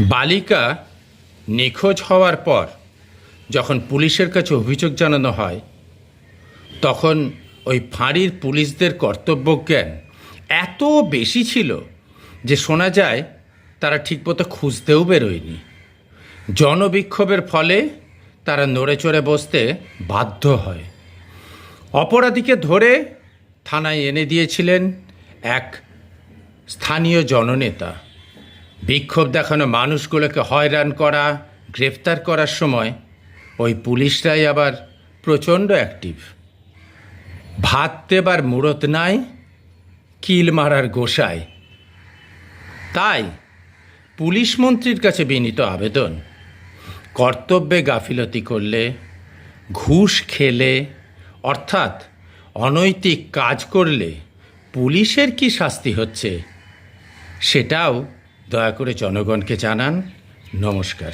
বালিকা নিখোঁজ হওয়ার পর যখন পুলিশের কাছে অভিযোগ জানানো হয় তখন ওই ফাঁড়ির পুলিশদের কর্তব্যজ্ঞান এত বেশি ছিল যে শোনা যায় তারা ঠিকমতো খুঁজতেও বেরোয়নি। জনবিক্ষোভের ফলে তারা নড়ে চড়ে বসতে বাধ্য হয়। অপরাধীকে ধরে থানায় এনে দিয়েছিলেন এক স্থানীয় জননেতা। বিক্ষোভ দেখানো মানুষগুলোকে হয়রান করা, গ্রেফতার করার সময় ওই পুলিশরাই আবার প্রচণ্ড অ্যাক্টিভ। ভাত দেবার মুরত নাই, কিল মারার গোসায়। তাই পুলিশ মন্ত্রীর কাছে বিনীত আবেদন, কর্তব্যে গাফিলতি করলে, ঘুষ খেলে, অর্থাৎ অনৈতিক কাজ করলে পুলিশের কি শাস্তি হচ্ছে সেটাও দয়া করে জনগণকে জানান। নমস্কার।